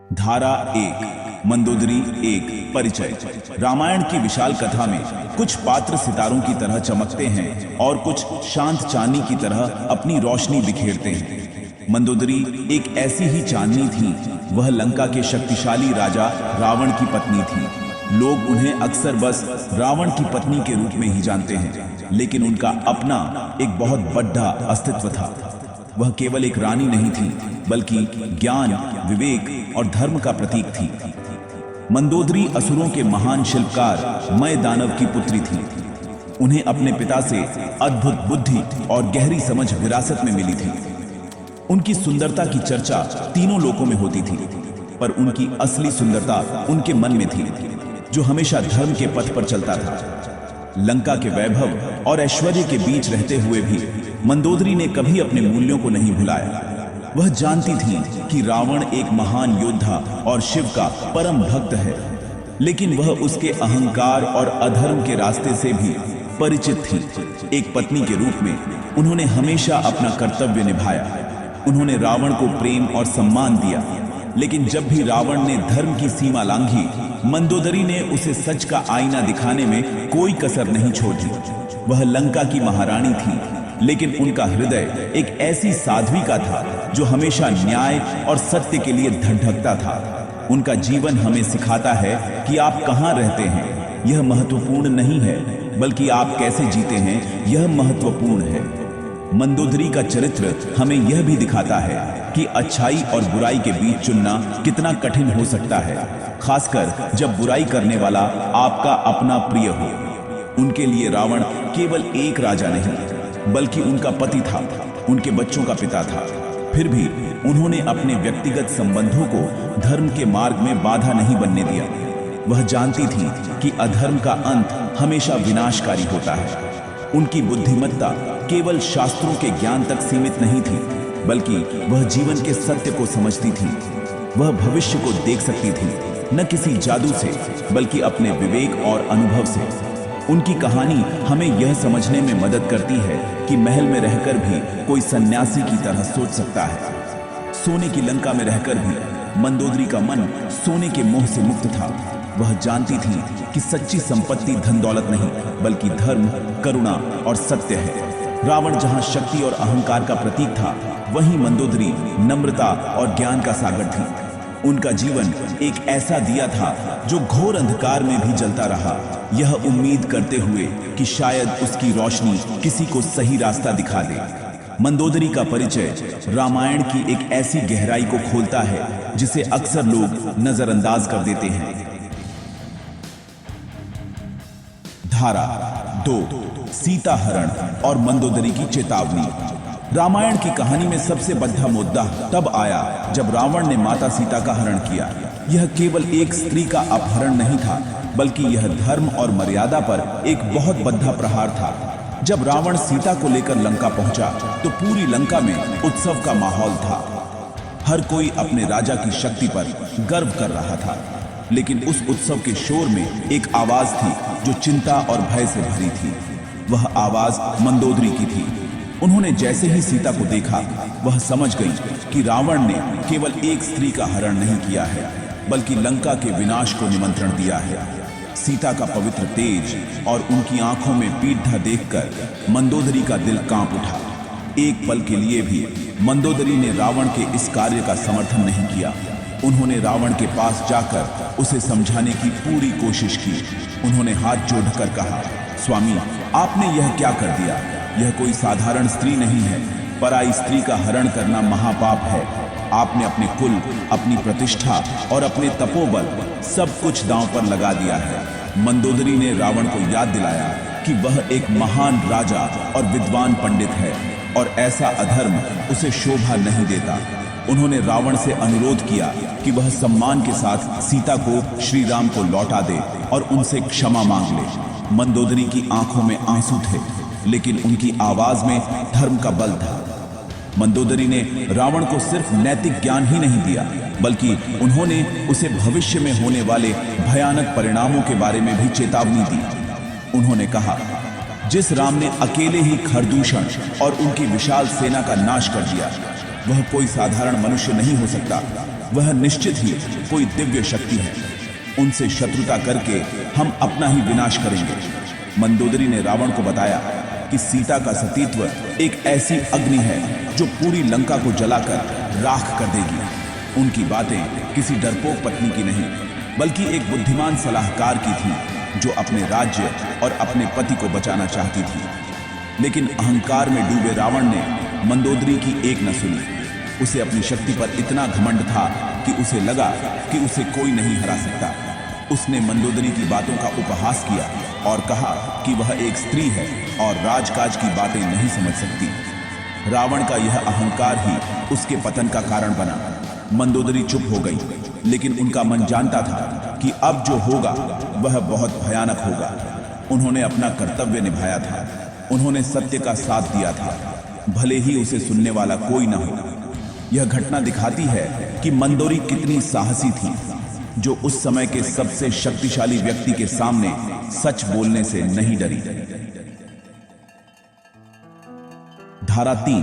धारा 1 मंदोदरी 1 परिचय। रामायण की विशाल कथा में कुछ पात्र सितारों की तरह चमकते हैं और कुछ शांत चांदनी की तरह अपनी रोशनी बिखेरते हैं। मंदोदरी एक ऐसी ही चांदनी थी। वह लंका के शक्तिशाली राजा रावण की पत्नी थी। लोग उन्हें अक्सर बस रावण की पत्नी के रूप में ही जानते हैं, लेकिन उनका अपना एक बहुत बड़ा अस्तित्व था। वह केवल एक रानी नहीं थी, बल्कि ज्ञान, विवेक और धर्म का प्रतीक थी। मंदोदरी असुरों के महान शिल्पकार मय दानव की पुत्री थी। उन्हें अपने पिता से अद्भुत बुद्धि और गहरी समझ विरासत में मिली थी। उनकी सुंदरता की चर्चा तीनों लोकों में होती थी, पर उनकी असली सुंदरता उनके मन में थी, जो हमेशा धर्म के पथ पर चलता था। लंका के वैभव और ऐश्वर्य के बीच रहते हुए भी मंदोदरी ने कभी अपने मूल्यों को नहीं भुलाया। वह जानती थी कि रावण एक महान योद्धा और शिव का परम भक्त है, लेकिन वह उसके अहंकार और अधर्म के रास्ते से भी परिचित थी। एक पत्नी के रूप में उन्होंने हमेशा अपना कर्तव्य निभाया। उन्होंने रावण को प्रेम और सम्मान दिया, लेकिन जब भी रावण ने धर्म की सीमा लांघी, मंदोदरी ने उसे सच का आईना दिखाने में कोई कसर नहीं छोड़ी। वह लंका की महारानी थी, लेकिन उनका हृदय एक ऐसी साध्वी का था जो हमेशा न्याय और सत्य के लिए धड़धकता था। उनका जीवन हमें सिखाता है कि आप कहाँ रहते हैं यह महत्वपूर्ण नहीं है, बल्कि आप कैसे जीते हैं यह महत्वपूर्ण है। मंदोदरी का चरित्र हमें यह भी दिखाता है कि अच्छाई और बुराई के बीच चुनना कितना कठिन हो सकता है, खासकर जब बुराई करने वाला आपका अपना प्रिय हो। उनके लिए रावण केवल एक राजा नहीं, बल्कि उनका पति था, उनके बच्चों का पिता था। फिर भी उन्होंने अपने व्यक्तिगत संबंधों को धर्म के मार्ग में बाधा नहीं बनने दिया। वह जानती थी कि अधर्म का अंत हमेशा विनाशकारी होता है। उनकी बुद्धिमत्ता केवल शास्त्रों के ज्ञान तक सीमित नहीं थी, बल्कि वह जीवन के सत्य को समझती थी। वह भविष्य को देख सकती थी, न किसी जादू से, बल्कि अपने विवेक और अनुभव से। उनकी कहानी हमें यह समझने में मदद करती है कि महल में रहकर भी कोई सन्यासी की तरह सोच सकता है। सोने की लंका में रहकर भी मंदोदरी का मन सोने के मोह से मुक्त था। वह जानती थी कि सच्ची संपत्ति धन दौलत नहीं, बल्कि धर्म, करुणा और सत्य है। रावण जहां शक्ति और अहंकार का प्रतीक था, वहीं मंदोदरी नम्रता और ज्ञान का सागर थी। उनका जीवन एक ऐसा दिया था जो घोर अंधकार में भी जलता रहा, यह उम्मीद करते हुए कि शायद उसकी रोशनी किसी को सही रास्ता दिखा दे। मंदोदरी का परिचय रामायण की एक ऐसी गहराई को खोलता है जिसे अक्सर लोग नजरअंदाज कर देते हैं। धारा 2 सीता हरण और मंदोदरी की चेतावनी। रामायण की कहानी में सबसे बड़ा मुद्दा तब आया जब रावण ने माता सीता का हरण किया। यह केवल एक स्त्री का अपहरण नहीं था, बल्कि यह धर्म और मर्यादा पर एक बहुत बड़ा प्रहार था। जब रावण सीता को लेकर लंका पहुंचा, तो पूरी लंका में उत्सव का माहौल था। हर कोई अपने राजा की शक्ति पर गर्व कर रहा था, लेकिन उस उत्सव के शोर में एक आवाज थी जो चिंता और भय से भरी थी। वह आवाज मंदोदरी की थी। उन्होंने जैसे ही सीता को देखा, वह समझ गई कि रावण ने केवल एक स्त्री का हरण नहीं किया है, बल्कि लंका के विनाश को निमंत्रण दिया है। सीता का पवित्र तेज और उनकी आंखों में पीढ़ा देखकर मंदोदरी का दिल कांप उठा। एक पल के लिए भी मंदोदरी ने रावण के इस कार्य का समर्थन नहीं किया। उन्होंने रावण के पास जाकर उसे समझाने की पूरी कोशिश की। उन्होंने हाथ जोड़कर कहा, स्वामी, आपने यह क्या कर दिया? यह कोई साधारण स्त्री नहीं है। पराई स्त्री का हरण करना महापाप है। आपने अपने कुल, अपनी प्रतिष्ठा और अपने तपोबल सब कुछ दांव पर लगा दिया है। मंदोदरी ने रावण को याद दिलाया कि वह एक महान राजा और विद्वान पंडित है, और ऐसा अधर्म उसे शोभा नहीं देता। उन्होंने रावण से अनुरोध किया कि वह सम्मान के साथ सीता को श्री राम को लौटा दे और उनसे क्षमा मांग ले। मंदोदरी की आंखों में आंसू थे, लेकिन उनकी आवाज में धर्म का बल था। मंदोदरी ने रावण को सिर्फ नैतिक ज्ञान ही नहीं दिया, बल्कि उन्होंने उसे भविष्य में होने वाले भयानक परिणामों के बारे में भी चेतावनी दी। उन्होंने कहा, जिस राम ने अकेले ही खरदूषण और उनकी विशाल सेना का नाश कर दिया, वह कोई साधारण मनुष्य नहीं हो सकता, वह निश्चित ही कोई दिव्य शक्ति है। उनसे शत्रुता करके हम अपना ही विनाश करेंगे। मंदोदरी ने रावण को बताया कि सीता का सतीत्व एक ऐसी अग्नि है जो पूरी लंका को जलाकर राख कर देगी। उनकी बातें किसी डरपोक पत्नी की नहीं, बल्कि एक बुद्धिमान सलाहकार की थी जो अपने राज्य और अपने पति को बचाना चाहती थी। लेकिन अहंकार में डूबे रावण ने मंदोदरी की एक न सुनी। उसे अपनी शक्ति पर इतना घमंड था कि उसे लगा कि उसे कोई नहीं हरा सकता। उसने मंदोदरी की बातों का उपहास किया और कहा कि वह एक स्त्री है और राजकाज की बातें नहीं समझ सकती। रावण का यह अहंकार ही उसके पतन का कारण बना। मंदोदरी चुप हो गई, लेकिन उनका मन जानता था कि अब जो होगा वह बहुत भयानक होगा। उन्होंने अपना कर्तव्य निभाया था, उन्होंने सत्य का साथ दिया था, भले ही उसे सुनने वाला कोई न हो। यह घटना दिखाती है कि मंदोदरी कितनी साहसी थी, जो उस समय के सबसे शक्तिशाली व्यक्ति के सामने सच बोलने से नहीं डरी। धारा 3,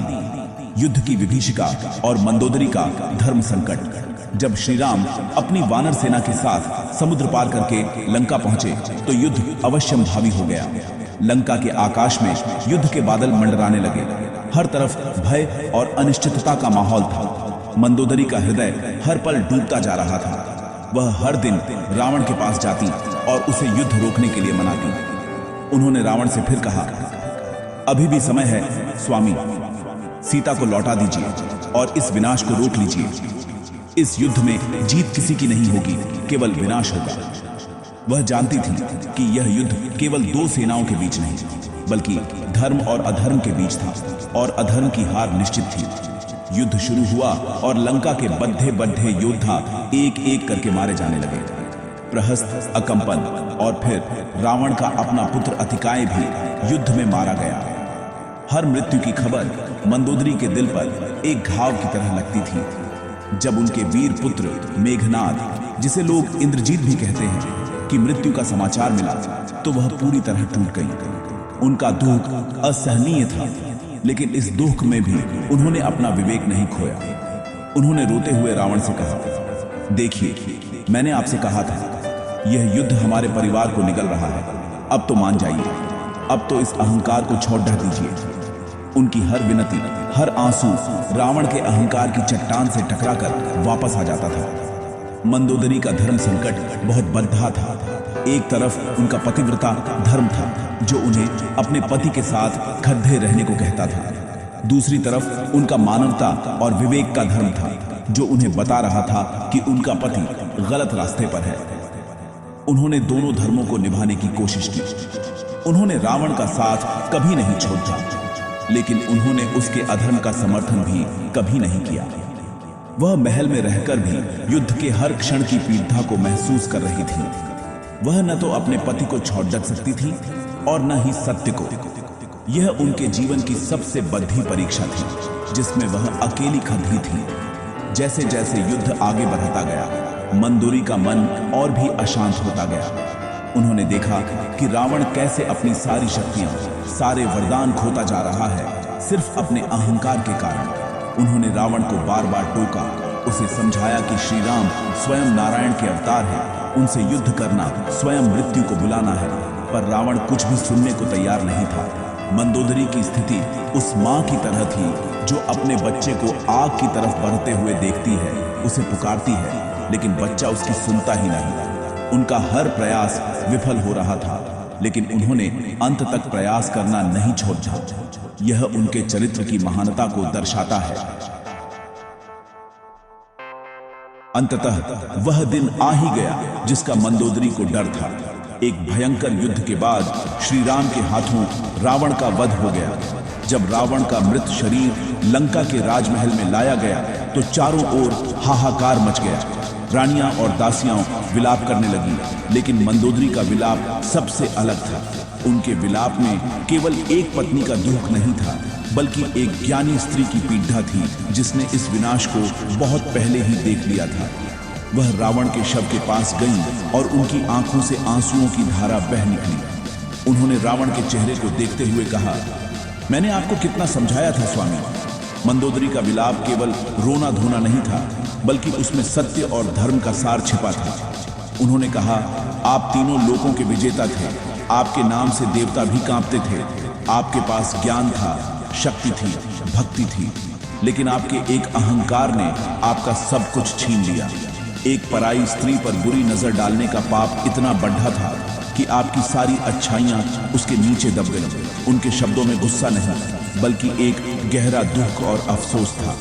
युद्ध की विभीषिका और मंदोदरी का धर्म संकट। जब श्री राम अपनी वानर सेना के साथ समुद्र पार करके लंका पहुंचे तो युद्ध अवश्यम भावी हो गया। लंका के आकाश में युद्ध के बादल मंडराने लगे। हर तरफ भय और अनिश्चितता का माहौल था। मंदोदरी का हृदय हर पल डूबता जा रहा था। वह हर दिन रावण के पास जाती और उसे युद्ध रोकने के लिए मनाती। उन्होंने रावण से फिर कहा, अभी भी समय है स्वामी, सीता को लौटा दीजिए और इस विनाश को रोक लीजिए। इस युद्ध में जीत किसी की नहीं होगी, केवल विनाश होगा। वह जानती थी कि यह युद्ध केवल दो सेनाओं के बीच नहीं, बल्कि धर्म और अधर्म के बीच था, और अधर्म की हार निश्चित थी। युद्ध शुरू हुआ और लंका के बद्धे बद्धे योद्धा एक एक करके मारे जाने लगे। प्रहस्त, अकंपन और फिर रावण का अपना पुत्र अतिकाय भी युद्ध में मारा गया। हर मृत्यु की खबर मंदोदरी के दिल पर एक घाव की तरह लगती थी। जब उनके वीर पुत्र मेघनाद, जिसे लोग इंद्रजीत भी कहते हैं, की मृत्यु का समाचार मिला तो वह पूरी तरह टूट गई। उनका दुख असहनीय था, लेकिन इस दुख में भी उन्होंने अपना विवेक नहीं खोया। उन्होंने रोते हुए रावण से कहा, देखिए, मैंने आपसे कहा था यह युद्ध हमारे परिवार को निगल रहा है। अब तो मान जाइए, अब तो इस अहंकार को छोड़ दीजिए। उनकी हर विनती, हर आंसू रावण के अहंकार की चट्टान से टकराकर वापस आ जाता था। मंदोदरी का धर्म संकट बहुत बद्धा था। एक तरफ उनका पतिव्रता धर्म था, जो उन्हें अपने पति के साथ खद्दे रहने को कहता था। दूसरी तरफ उनका मानवता और विवेक का धर्म था, जो उन्हें बता रहा था कि उनका पति गलत रास्ते पर है। उन्होंने दोनों धर्मों को निभाने की कोशिश की। उन्होंने रावण का साथ कभी नहीं छोड़ा, लेकिन उन्होंने उसके अधर्म का समर्थन भी कभी नहीं किया। वह महल में रहकर भी युद्ध के हर क्षण की पीड़ा को महसूस कर रही थी। वह न तो अपने पति को छोड़ सकती थी और न ही सत्य को। यह उनके जीवन की सबसे बड़ी परीक्षा थी, जिसमें वह अकेली खड़ी थी। जैसे जैसे युद्ध आगे बढ़ता गया, मंदोदरी का मन और भी अशांत होता गया। उन्होंने देखा कि रावण कैसे अपनी सारी शक्तियां, सारे वरदान खोता जा रहा है, सिर्फ अपने अहंकार के कारण। उन्होंने रावण को बार बार टोका, उसे समझाया कि श्री राम स्वयं नारायण के अवतार हैं, उनसे युद्ध करना स्वयं मृत्यु को बुलाना है। पर रावण कुछ भी सुनने को तैयार नहीं था। मंदोदरी की स्थिति उस माँ की तरह थी जो अपने बच्चे को आग की तरफ बढ़ते हुए देखती है, उसे पुकारती है, लेकिन बच्चा उसकी सुनता ही नहीं। उनका हर प्रयास विफल हो रहा था, लेकिन उन्होंने अंत तक प्रयास करना नहीं छोड़ा। यह उनके चरित्र की महानता को दर्शाता है। अंततः वह दिन आ ही गया जिसका मंदोदरी को डर था। एक भयंकर युद्ध के बाद श्री राम के हाथों रावण का वध हो गया। जब रावण का मृत शरीर लंका के राजमहल में लाया गया तो चारों ओर हाहाकार मच गया। रानियां और दासियां विलाप करने लगी, लेकिन मंदोदरी का विलाप सबसे अलग था। उनके विलाप में केवल एक पत्नी का दुख नहीं था, बल्कि एक ज्ञानी स्त्री की पीड़ा थी, जिसने इस विनाश को बहुत पहले ही देख लिया था। वह रावण के शव के पास गई और उनकी आंखों से आंसुओं की धारा बह निकली। उन्होंने रावण के चेहरे को देखते हुए कहा, मैंने आपको कितना समझाया था स्वामी, मंदोदरी का विलाप केवल रोना धोना नहीं था, बल्कि उसमें सत्य और धर्म का सार छिपा था। उन्होंने कहा, आप तीनों लोकों के विजेता थे, आपके नाम से देवता भी कांपते थे, आपके पास ज्ञान था, शक्ति थी, भक्ति थी, लेकिन आपके एक अहंकार ने आपका सब कुछ छीन लिया। एक पराई स्त्री पर बुरी नजर डालने का पाप इतना बढ़ा था कि आपकी सारी अच्छाइयां उसके नीचे दब गईं। उनके शब्दों में गुस्सा नहीं, बल्कि एक गहरा दुख और अफसोस था।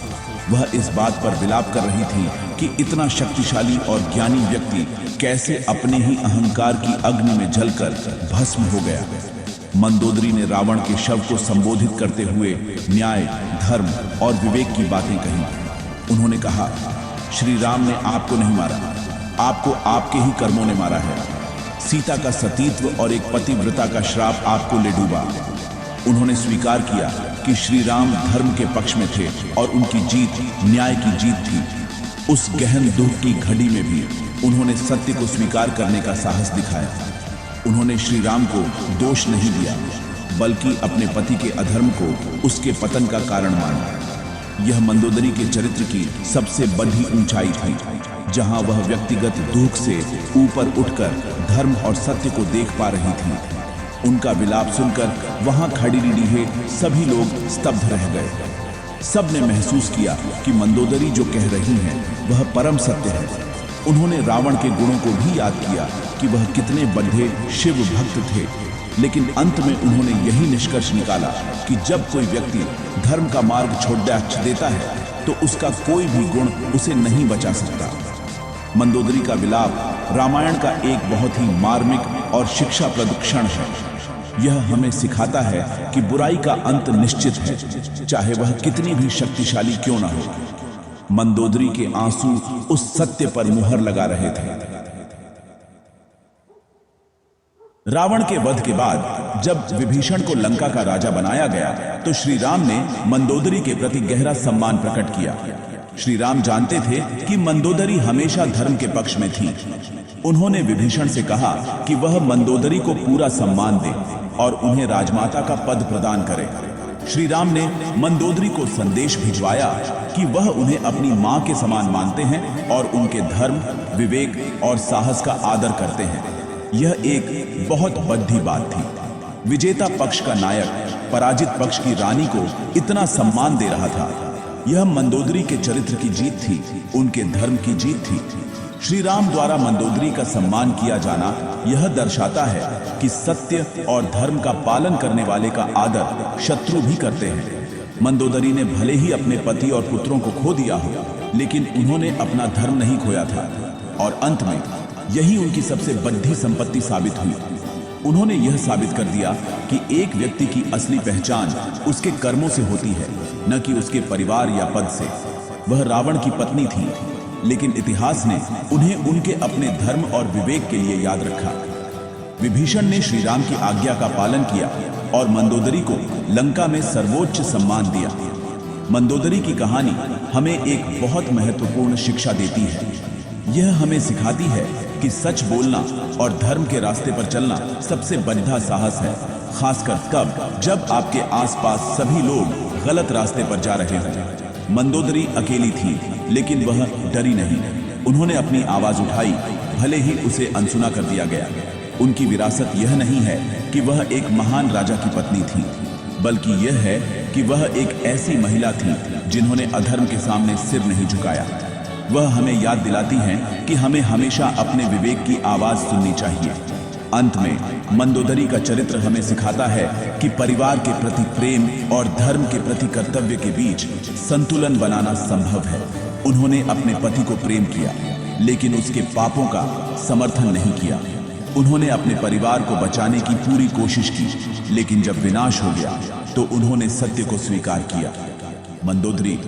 वह इस बात पर विलाप कर रही थी कि इतना शक्तिशाली और ज्ञानी व्यक्ति कैसे अपने ही अहंकार की अग्नि में जलकर भस्म हो गया। मंदोदरी ने रावण के शव को संबोधित करते हुए न्याय, धर्म और विवेक की बातें कही। उन्होंने कहा, श्री राम ने आपको नहीं मारा, आपको आपके ही कर्मों ने मारा है। सीता का सतीत्व और एक पतिव्रता का श्राप आपको ले डूबा। उन्होंने स्वीकार किया कि श्री राम धर्म के पक्ष में थे और उनकी जीत न्याय की जीत थी। उस गहन दुख की घड़ी में भी उन्होंने सत्य को स्वीकार करने का साहस दिखाया। उन्होंने श्री राम को दोष नहीं दिया, बल्कि अपने पति के अधर्म को उसके पतन का कारण माना। यह मंदोदरी के चरित्र की सबसे बड़ी ऊंचाई थी, जहां वह व्यक्तिगत दुख से ऊपर उठकर धर्म और सत्य को देख पा रही थी। उनका विलाप सुनकर वहां खड़ी रहे सभी लोग स्तब्ध रह गए। सब ने महसूस किया कि मंदोदरी जो कह रही हैं वह परम सत्य है। उन्होंने रावण के गुणों को भी याद किया कि वह कितने बड़े शिव भक्त थे, लेकिन अंत में उन्होंने यही निष्कर्ष निकाला कि जब कोई व्यक्ति धर्म का मार्ग छोड़ देता है तो उसका कोई भी गुण उसे नहीं बचा सकता। मंदोदरी का विलाप रामायण का एक बहुत ही मार्मिक और शिक्षाप्रद क्षण है। यह हमें सिखाता है कि बुराई का अंत निश्चित है, चाहे वह कितनी भी शक्तिशाली क्यों ना हो। मंदोदरी के आंसू उस सत्य पर मुहर लगा रहे थे। रावण के वध के बाद जब विभीषण को लंका का राजा बनाया गया तो श्री राम ने मंदोदरी के प्रति गहरा सम्मान प्रकट किया। श्री राम जानते थे कि मंदोदरी हमेशा धर्म के पक्ष में थी। उन्होंने विभीषण से कहा कि वह मंदोदरी को पूरा सम्मान दे और उन्हें राजमाता का पद प्रदान करे। श्री राम ने मंदोदरी को संदेश भिजवाया कि वह उन्हें अपनी मां के समान मानते हैं और उनके धर्म, विवेक और साहस का आदर करते हैं। यह एक बहुत बड़ी बात थी। विजेता पक्ष का नायक पराजित पक्ष की रानी को इतना सम्मान दे रहा था। यह मंदोदरी के चरित्र की जीत थी, उनके धर्म की जीत थी। श्री राम द्वारा मंदोदरी का सम्मान किया जाना यह दर्शाता है कि सत्य और धर्म का पालन करने वाले का आदर शत्रु भी करते हैं। मंदोदरी ने भले ही अपने पति और पुत्रों को खो दिया हो, लेकिन उन्होंने अपना धर्म नहीं खोया था और अंत में यही उनकी सबसे बड़ी संपत्ति साबित हुई। उन्होंने यह साबित कर दिया कि एक व्यक्ति की असली पहचान उसके कर्मों से होती है, न कि उसके परिवार या पद से। वह रावण की पत्नी थी, लेकिन इतिहास ने उन्हें उनके अपने धर्म और विवेक के लिए याद रखा। विभीषण ने श्री राम की आज्ञा का पालन किया और मंदोदरी को लंका में सर्वोच्च सम्मान दिया। मंदोदरी की कहानी हमें एक बहुत महत्वपूर्ण शिक्षा देती है। यह हमें सिखाती है कि सच बोलना और धर्म के रास्ते पर चलना सबसे बड़ा साहस है, खासकर तब जब आपके आसपास सभी लोग गलत रास्ते पर जा रहे हों। मंदोदरी अकेली थी, लेकिन वह डरी नहीं। उन्होंने अपनी आवाज उठाई, भले ही उसे अनसुना कर दिया गया। उनकी विरासत यह नहीं है कि वह एक महान राजा की पत्नी थी, बल्कि यह है कि वह एक ऐसी महिला थी जिन्होंने अधर्म के सामने सिर नहीं झुकाया। वह हमें याद दिलाती हैं कि हमें हमेशा अपने विवेक की आवाज सुननी चाहिए। अंत में मंदोदरी का चरित्र हमें सिखाता है कि परिवार के प्रति प्रेम और धर्म के प्रति कर्तव्य के बीच संतुलन बनाना संभव है। उन्होंने अपने पति को प्रेम किया, लेकिन उसके पापों का समर्थन नहीं किया। उन्होंने अपने परिवार को बचाने की पूरी कोशिश की, लेकिन जब विनाश हो गया तो उन्होंने सत्य को स्वीकार किया। मंदोदरी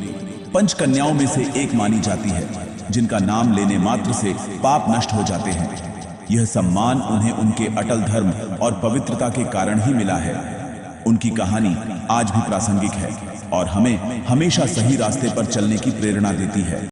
पंच कन्याओं में से एक मानी जाती है, जिनका नाम लेने मात्र से पाप नष्ट हो जाते हैं। यह सम्मान उन्हें उनके अटल धर्म और पवित्रता के कारण ही मिला है। उनकी कहानी आज भी प्रासंगिक है और हमें हमेशा सही रास्ते पर चलने की प्रेरणा देती है।